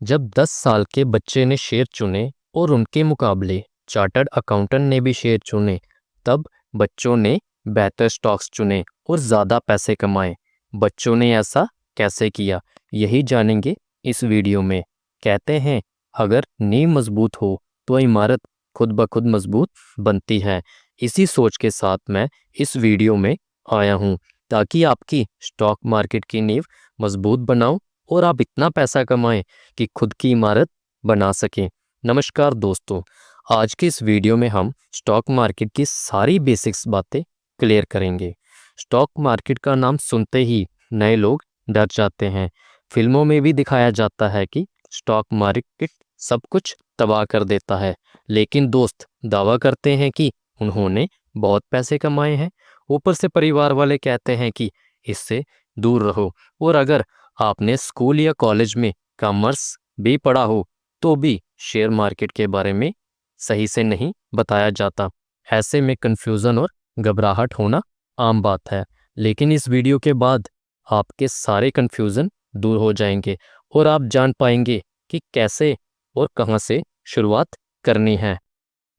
जब 10 साल के बच्चे ने शेयर चुने और उनके मुकाबले चार्टर्ड अकाउंटेंट ने भी शेयर चुने, तब बच्चों ने बेहतर स्टॉक्स चुने और ज़्यादा पैसे कमाए। बच्चों ने ऐसा कैसे किया, यही जानेंगे इस वीडियो में। कहते हैं, अगर नींव मजबूत हो तो इमारत खुद ब खुद मजबूत बनती है। इसी सोच के साथ मैं इस वीडियो में आया हूँ, ताकि आपकी स्टॉक मार्केट की नींव मजबूत बनाऊं और आप इतना पैसा कमाएं कि खुद की इमारत बना सकें। नमस्कार दोस्तों, आज की इस वीडियो में हम स्टॉक मार्केट की सारी बेसिक्स बातें क्लियर करेंगे। स्टॉक मार्केट का नाम सुनते ही नए लोग डर जाते हैं। फिल्मों में भी दिखाया जाता है कि स्टॉक मार्केट सब कुछ तबाह कर देता है, लेकिन दोस्त दावा करते हैं कि उन्होंने बहुत पैसे कमाए हैं। ऊपर से परिवार वाले कहते हैं कि इससे दूर रहो, और अगर आपने स्कूल या कॉलेज में कॉमर्स भी पढ़ा हो तो भी शेयर मार्केट के बारे में सही से नहीं बताया जाता। ऐसे में कंफ्यूजन और घबराहट होना आम बात है, लेकिन इस वीडियो के बाद आपके सारे कंफ्यूजन दूर हो जाएंगे और आप जान पाएंगे कि कैसे और कहां से शुरुआत करनी है।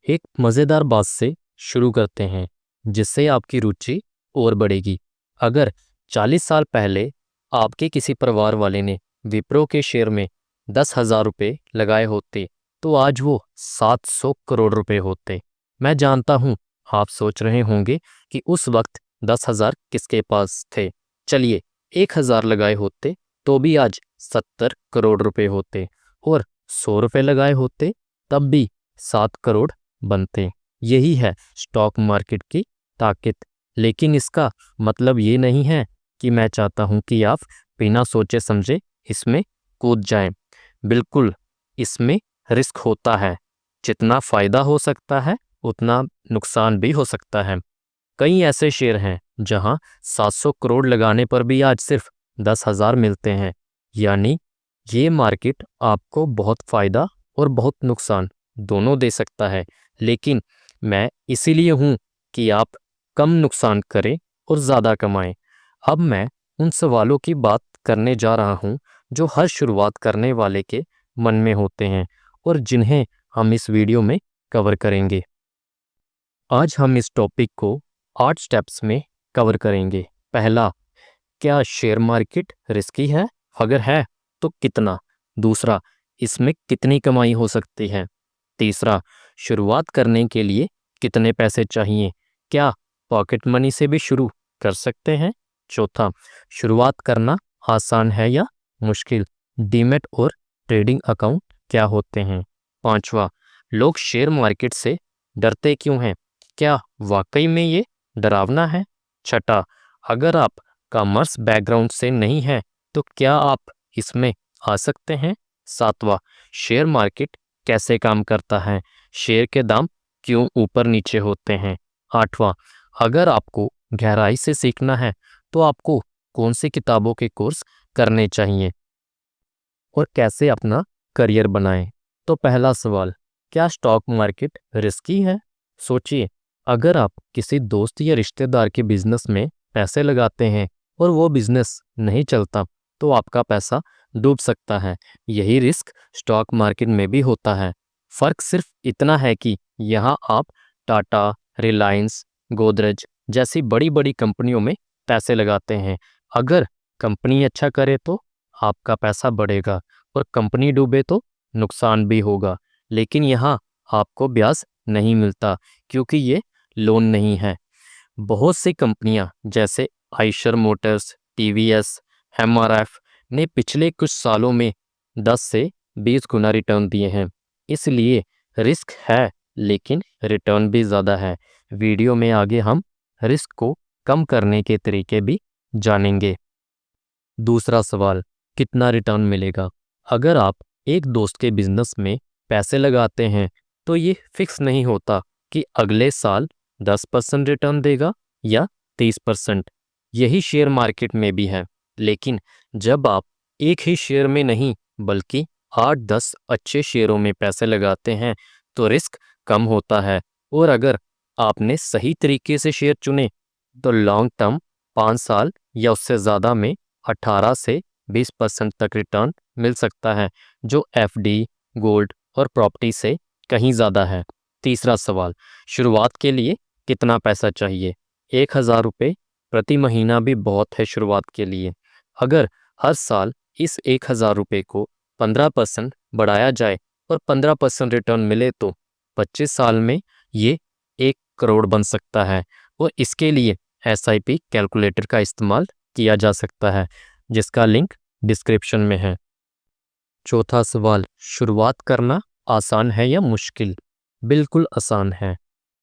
एक मज़ेदार बात से शुरू करते हैं, जिससे आपकी रुचि और बढ़ेगी। अगर 40 साल पहले आपके किसी परिवार वाले ने विप्रो के शेयर में 10,000 रुपये लगाए होते, तो आज वो 700 करोड़ रुपए होते। मैं जानता हूँ आप सोच रहे होंगे कि उस वक्त 10,000 किसके पास थे। चलिए, 1,000 लगाए होते तो भी आज 70 करोड़ रुपए होते, और 100 रुपये लगाए होते तब भी 7 करोड़ बनते। यही है स्टॉक मार्केट की ताकत। लेकिन इसका मतलब ये नहीं है कि मैं चाहता हूं कि आप बिना सोचे समझे इसमें कूद जाएं। बिल्कुल, इसमें रिस्क होता है। जितना फायदा हो सकता है उतना नुकसान भी हो सकता है। कई ऐसे शेयर हैं जहां 700 करोड़ लगाने पर भी आज सिर्फ 10,000 मिलते हैं। यानी ये मार्केट आपको बहुत फायदा और बहुत नुकसान दोनों दे सकता है। लेकिन मैं इसीलिए हूं कि आप कम नुकसान करें और ज़्यादा कमाएं। अब मैं उन सवालों की बात करने जा रहा हूं जो हर शुरुआत करने वाले के मन में होते हैं और जिन्हें हम इस वीडियो में कवर करेंगे। आज हम इस टॉपिक को 8 स्टेप्स में कवर करेंगे। पहला, क्या शेयर मार्केट रिस्की है? अगर है तो कितना? दूसरा, इसमें कितनी कमाई हो सकती है? तीसरा, शुरुआत करने के लिए कितने पैसे चाहिए? क्या पॉकेट मनी से भी शुरू कर सकते हैं? चौथा, शुरुआत करना आसान है या मुश्किल? डीमैट और ट्रेडिंग अकाउंट क्या होते हैं? पांचवा, लोग शेयर मार्केट से डरते क्यों हैं? क्या वाकई में ये डरावना है? छठा, अगर आप कॉमर्स बैकग्राउंड से नहीं है तो क्या आप इसमें आ सकते हैं? सातवां, शेयर मार्केट कैसे काम करता है? शेयर के दाम क्यों ऊपर नीचे होते हैं? आठवां, अगर आपको गहराई से सीखना है तो आपको कौन सी किताबों के कोर्स करने चाहिए और कैसे अपना करियर बनाएं? तो पहला सवाल, क्या स्टॉक मार्केट रिस्की है? सोचिए, अगर आप किसी दोस्त या रिश्तेदार के बिजनेस में पैसे लगाते हैं और वो बिजनेस नहीं चलता, तो आपका पैसा डूब सकता है। यही रिस्क स्टॉक मार्केट में भी होता है। फर्क सिर्फ इतना है कि यहाँ आप टाटा, रिलायंस, गोदरेज जैसी बड़ी बड़ी कंपनियों में पैसे लगाते हैं। अगर कंपनी अच्छा करे तो आपका पैसा बढ़ेगा, और कंपनी डूबे तो नुकसान भी होगा। लेकिन यहाँ आपको ब्याज नहीं मिलता, क्योंकि ये लोन नहीं है। बहुत सी कंपनियां जैसे आइशर मोटर्स, टीवीएस, एमआरएफ ने पिछले कुछ सालों में 10 से 20 गुना रिटर्न दिए हैं। इसलिए रिस्क है, लेकिन रिटर्न भी ज़्यादा है। वीडियो में आगे हम रिस्क को कम करने के तरीके भी जानेंगे। दूसरा सवाल, कितना रिटर्न मिलेगा? अगर आप एक दोस्त के बिजनेस में पैसे लगाते हैं तो ये फिक्स नहीं होता कि अगले साल 10% रिटर्न देगा या 30%। यही शेयर मार्केट में भी है। लेकिन जब आप एक ही शेयर में नहीं बल्कि 8-10 अच्छे शेयरों में पैसे लगाते हैं तो रिस्क कम होता है, और अगर आपने सही तरीके से शेयर चुने तो लॉन्ग टर्म 5 साल या उससे ज़्यादा में 18 से 20% तक रिटर्न मिल सकता है, जो एफडी, गोल्ड और प्रॉपर्टी से कहीं ज़्यादा है। तीसरा सवाल, शुरुआत के लिए कितना पैसा चाहिए? 1,000 रुपये प्रति महीना भी बहुत है शुरुआत के लिए। अगर हर साल इस 1,000 रुपये को 15% बढ़ाया जाए और 15% रिटर्न मिले तो 25 साल में ये 1 करोड़ बन सकता है। और इसके लिए एसआईपी कैलकुलेटर का इस्तेमाल किया जा सकता है, जिसका लिंक डिस्क्रिप्शन में है। चौथा सवाल, शुरुआत करना आसान है या मुश्किल? बिल्कुल आसान है।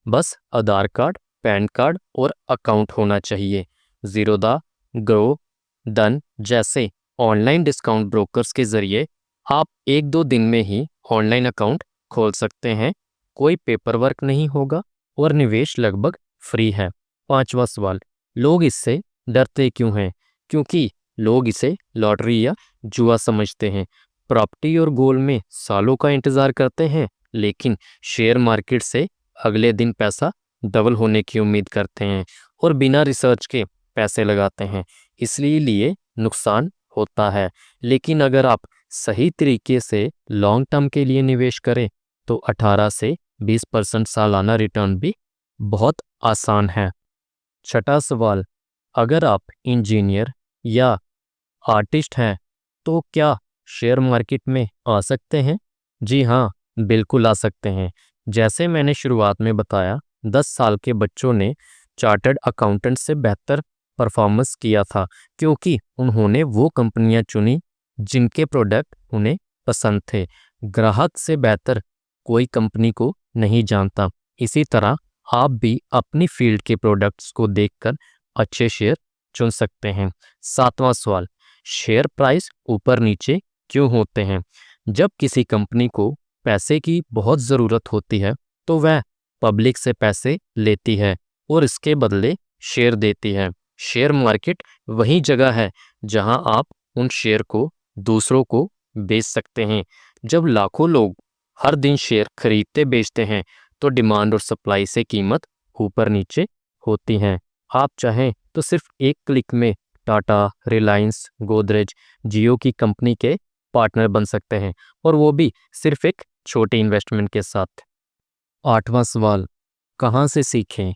बस आधार कार्ड, पैन कार्ड और अकाउंट होना चाहिए। ज़ीरोधा, ग्रो, डन जैसे ऑनलाइन डिस्काउंट ब्रोकर्स के ज़रिए आप 1-2 दिन में ही ऑनलाइन अकाउंट खोल सकते हैं। कोई पेपर वर्क नहीं होगा और निवेश लगभग फ्री है। पांचवा सवाल, लोग इससे डरते क्यों हैं? क्योंकि लोग इसे लॉटरी या जुआ समझते हैं। प्रॉपर्टी और गोल्ड में सालों का इंतजार करते हैं, लेकिन शेयर मार्केट से अगले दिन पैसा डबल होने की उम्मीद करते हैं और बिना रिसर्च के पैसे लगाते हैं, इसलिए नुकसान होता है। लेकिन अगर आप सही तरीके से लॉन्ग टर्म के लिए निवेश करें तो 18 से 20% सालाना रिटर्न भी बहुत आसान है। छठा सवाल, अगर आप इंजीनियर या आर्टिस्ट हैं तो क्या शेयर मार्केट में आ सकते हैं? जी हाँ, बिल्कुल आ सकते हैं। जैसे मैंने शुरुआत में बताया, 10 साल के बच्चों ने चार्टर्ड अकाउंटेंट से बेहतर परफॉर्मेंस किया था, क्योंकि उन्होंने वो कंपनियां चुनी जिनके प्रोडक्ट उन्हें पसंद थे। ग्राहक से बेहतर कोई कंपनी को नहीं जानता। इसी तरह आप भी अपनी फील्ड के प्रोडक्ट्स को देखकर अच्छे शेयर चुन सकते हैं। सातवां सवाल, शेयर प्राइस ऊपर नीचे क्यों होते हैं? जब किसी कंपनी को पैसे की बहुत ज़रूरत होती है तो वह पब्लिक से पैसे लेती है और इसके बदले शेयर देती है। शेयर मार्केट वही जगह है जहां आप उन शेयर को दूसरों को बेच सकते हैं। जब लाखों लोग हर दिन शेयर खरीदते बेचते हैं तो डिमांड और सप्लाई से कीमत ऊपर नीचे होती हैं। आप चाहें तो सिर्फ एक क्लिक में टाटा, रिलायंस, गोदरेज, जियो की कंपनी के पार्टनर बन सकते हैं, और वो भी सिर्फ एक छोटी इन्वेस्टमेंट के साथ। आठवां सवाल, कहाँ से सीखें?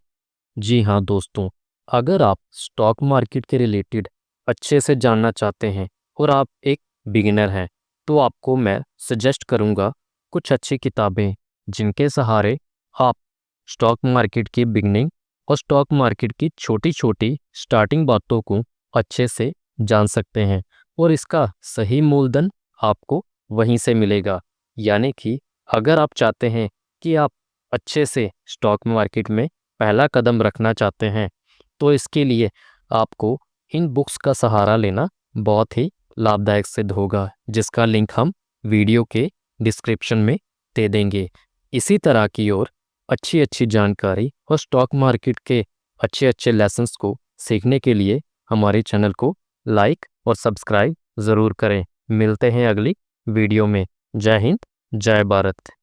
जी हाँ दोस्तों, अगर आप स्टॉक मार्केट के रिलेटेड अच्छे से जानना चाहते हैं और आप एक बिगिनर हैं तो आपको मैं सजेस्ट करूँगा कुछ अच्छी किताबें जिनके सहारे आप स्टॉक मार्केट की बिगनिंग और स्टॉक मार्केट की छोटी छोटी स्टार्टिंग बातों को अच्छे से जान सकते हैं, और इसका सही मूलधन आपको वहीं से मिलेगा। यानी कि अगर आप चाहते हैं कि आप अच्छे से स्टॉक मार्केट में पहला कदम रखना चाहते हैं तो इसके लिए आपको इन बुक्स का सहारा लेना बहुत ही लाभदायक सिद्ध होगा, जिसका लिंक हम वीडियो के डिस्क्रिप्शन में दे देंगे। इसी तरह की और अच्छी अच्छी जानकारी और स्टॉक मार्केट के अच्छे अच्छे लेसन्स को सीखने के लिए हमारे चैनल को लाइक और सब्सक्राइब ज़रूर करें। मिलते हैं अगली वीडियो में। जय हिंद, जय भारत।